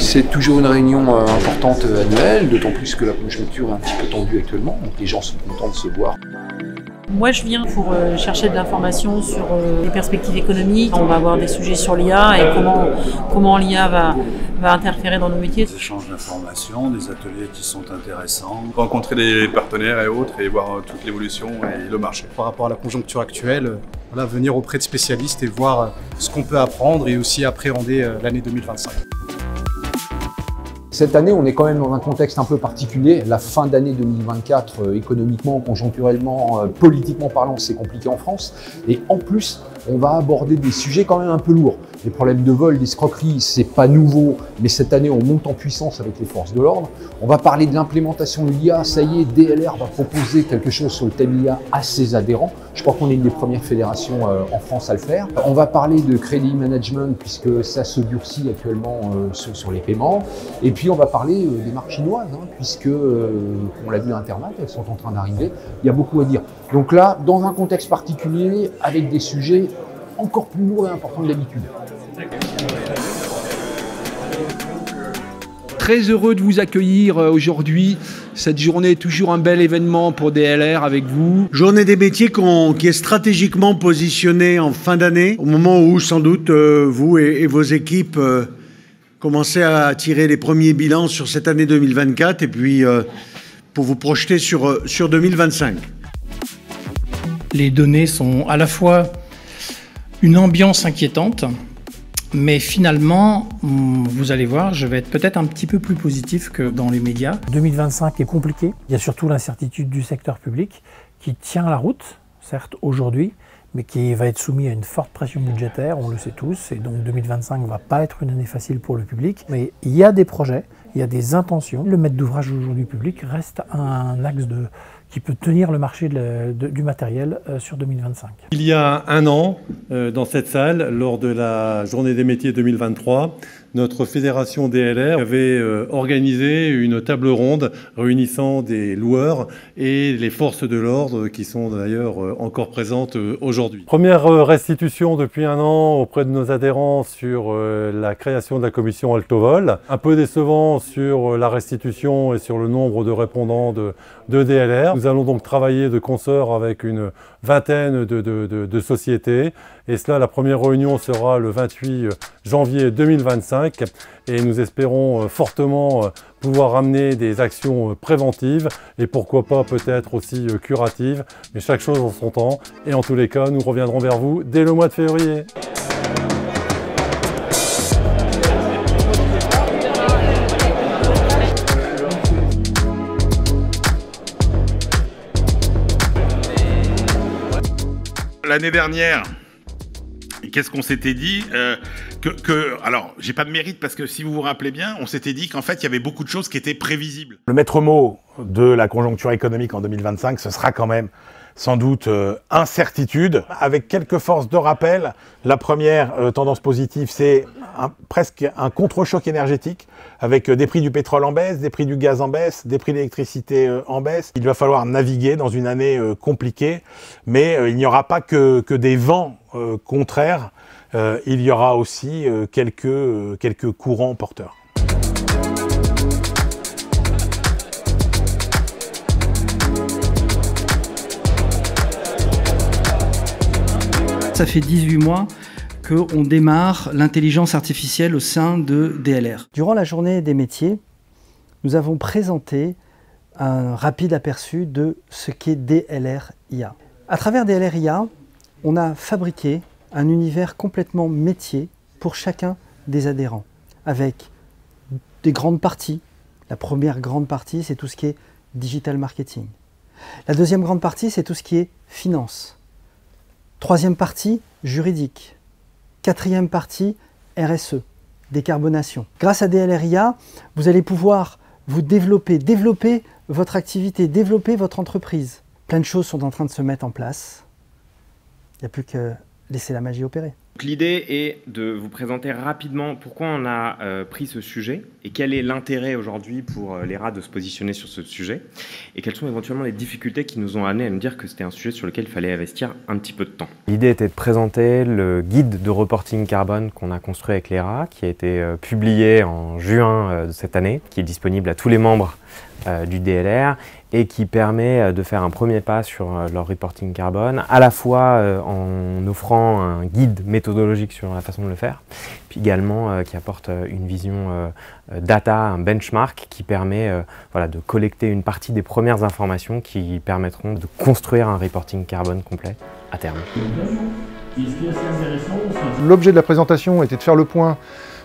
C'est toujours une réunion importante annuelle, d'autant plus que la conjoncture est un petit peu tendue actuellement, donc les gens sont contents de se voir. Moi, je viens pour chercher de l'information sur les perspectives économiques. On va avoir des sujets sur l'IA et comment l'IA va interférer dans nos métiers. Des échanges d'informations, des ateliers qui sont intéressants. Rencontrer des partenaires et autres et voir toute l'évolution et le marché. Par rapport à la conjoncture actuelle, voilà, venir auprès de spécialistes et voir ce qu'on peut apprendre et aussi appréhender l'année 2025. Cette année, on est quand même dans un contexte un peu particulier. La fin d'année 2024, économiquement, conjoncturellement, politiquement parlant, c'est compliqué en France. Et en plus, on va aborder des sujets quand même un peu lourds. Les problèmes de vol, d'escroquerie, c'est pas nouveau, mais cette année, on monte en puissance avec les forces de l'ordre. On va parler de l'implémentation de l'IA. Ça y est, DLR va proposer quelque chose sur le thème IA à ses adhérents. Je crois qu'on est une des premières fédérations en France à le faire. On va parler de crédit management, puisque ça se durcit actuellement sur les paiements. Et puis, on va parler des marques chinoises, puisque, on l'a vu à Internet, elles sont en train d'arriver. Il y a beaucoup à dire. Donc là, dans un contexte particulier, avec des sujets encore plus lourds et importants que d'habitude. Très heureux de vous accueillir aujourd'hui. Cette journée est toujours un bel événement pour DLR avec vous. Journée des métiers qui est stratégiquement positionnée en fin d'année, au moment où sans doute vous et vos équipes commencez à tirer les premiers bilans sur cette année 2024 et puis pour vous projeter sur 2025. Les données sont à la fois une ambiance inquiétante, mais finalement, vous allez voir, je vais être peut-être un petit peu plus positif que dans les médias. 2025 est compliqué. Il y a surtout l'incertitude du secteur public qui tient la route, certes aujourd'hui, mais qui va être soumis à une forte pression budgétaire, on le sait tous, et donc 2025 ne va pas être une année facile pour le public. Mais il y a des projets, il y a des intentions. Le maître d'ouvrage aujourd'hui public reste un axe qui peut tenir le marché du matériel sur 2025. Il y a un an, dans cette salle, lors de la Journée des métiers 2023, notre fédération DLR avait organisé une table ronde réunissant des loueurs et les forces de l'ordre qui sont d'ailleurs encore présentes aujourd'hui. Première restitution depuis un an auprès de nos adhérents sur la création de la commission Altovol. Un peu décevant sur la restitution et sur le nombre de répondants de DLR. Nous allons donc travailler de concert avec une vingtaine de sociétés. Et cela, la première réunion sera le 28 janvier 2025. Et nous espérons fortement pouvoir amener des actions préventives et pourquoi pas peut-être aussi curatives. Mais chaque chose en son temps. Et en tous les cas, nous reviendrons vers vous dès le mois de février. L'année dernière, qu'est-ce qu'on s'était dit alors, j'ai pas de mérite parce que si vous vous rappelez bien, on s'était dit qu'en fait, il y avait beaucoup de choses qui étaient prévisibles. Le maître mot de la conjoncture économique en 2025, ce sera quand même sans doute incertitude, avec quelques forces de rappel. La première tendance positive, c'est presque un contre-choc énergétique, avec des prix du pétrole en baisse, des prix du gaz en baisse, des prix de l'électricité en baisse. Il va falloir naviguer dans une année compliquée, mais il n'y aura pas que des vents contraires, il y aura aussi quelques courants porteurs. Ça fait 18 mois qu'on démarre l'intelligence artificielle au sein de DLR. Durant la journée des métiers, nous avons présenté un rapide aperçu de ce qu'est DLR IA. À travers DLR IA, on a fabriqué un univers complètement métier pour chacun des adhérents, avec des grandes parties. La première grande partie, c'est tout ce qui est digital marketing. La deuxième grande partie, c'est tout ce qui est finance. Troisième partie, juridique. Quatrième partie, RSE, décarbonation. Grâce à DLR IA, vous allez pouvoir vous développer votre activité, développer votre entreprise. Plein de choses sont en train de se mettre en place. Il n'y a plus que laisser la magie opérer. L'idée est de vous présenter rapidement pourquoi on a pris ce sujet et quel est l'intérêt aujourd'hui pour l'ERA de se positionner sur ce sujet et quelles sont éventuellement les difficultés qui nous ont amené à nous dire que c'était un sujet sur lequel il fallait investir un petit peu de temps. L'idée était de présenter le guide de reporting carbone qu'on a construit avec l'ERA, qui a été publié en juin de cette année, qui est disponible à tous les membres du DLR et qui permet de faire un premier pas sur leur reporting carbone, à la fois en offrant un guide méthodologique sur la façon de le faire, puis également qui apporte une vision data, un benchmark qui permet voilà, de collecter une partie des premières informations qui permettront de construire un reporting carbone complet à terme. L'objet de la présentation était de faire le point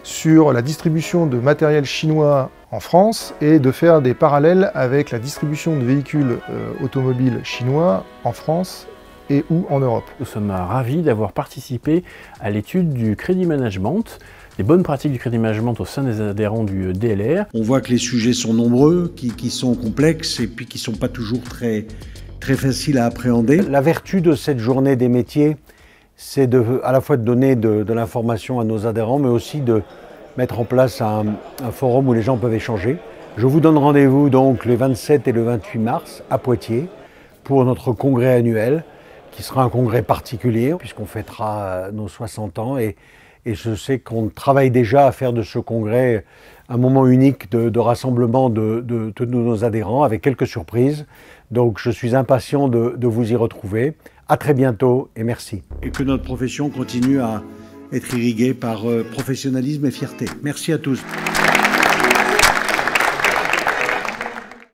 sur la distribution de matériel chinois en France et de faire des parallèles avec la distribution de véhicules automobiles chinois en France et ou en Europe. Nous sommes ravis d'avoir participé à l'étude du crédit management, des bonnes pratiques du crédit management au sein des adhérents du DLR. On voit que les sujets sont nombreux, qui sont complexes et puis qui ne sont pas toujours très faciles à appréhender. La vertu de cette journée des métiers, c'est à la fois de donner de l'information à nos adhérents, mais aussi de mettre en place un forum où les gens peuvent échanger. Je vous donne rendez-vous donc les 27 et le 28 mars à Poitiers pour notre congrès annuel, qui sera un congrès particulier puisqu'on fêtera nos 60 ans et je sais qu'on travaille déjà à faire de ce congrès un moment unique de rassemblement de tous nos adhérents avec quelques surprises. Donc je suis impatient de vous y retrouver. À très bientôt et merci. Et que notre profession continue à être irriguée par professionnalisme et fierté. Merci à tous.